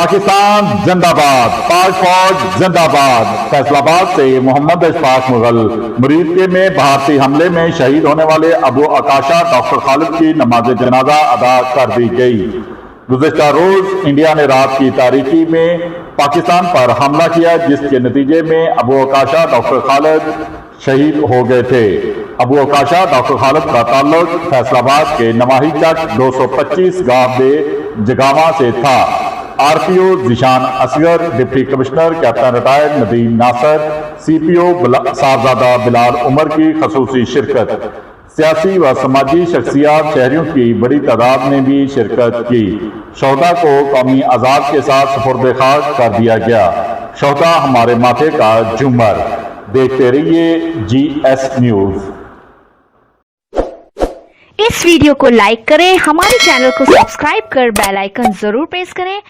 پاکستان زندہ باد، پاک فوج زندہ باد۔ فیصل آباد سے محمد اشفاق مغل مریدکے میں بھارتی حملے میں شہید ہونے والے ابو عکاشہ ڈاکٹر خالد کی نماز جنازہ ادا کر دی گئی۔ گزشتہ روز انڈیا نے رات کی تاریکی میں پاکستان پر حملہ کیا، جس کے نتیجے میں ابو عکاشہ ڈاکٹر خالد شہید ہو گئے تھے۔ ابو عکاشہ ڈاکٹر خالد کا تعلق فیصل آباد کے نواحی چک 225 گاہ بے جگامہ سے تھا۔ R P O Zeeshan Asghar, deputy commissioner captain retired Nadeem Nasir, C P O Sahibzada Bilal Umar کی خصوصی شرکت۔ سیاسی و سماجی شخصیات، شہریوں کی بڑی تعداد نے بھی شرکت کی۔ شہداء کو قومی عزاد کے ساتھ سپرد خاک کر دیا گیا۔ شہداء ہمارے ماتھے کا جھومر۔ دیکھتے رہیے جی ایس نیوز۔ اس ویڈیو کو لائک کریں، ہمارے چینل کو سبسکرائب کر بیل آئیکن ضرور پریس کریں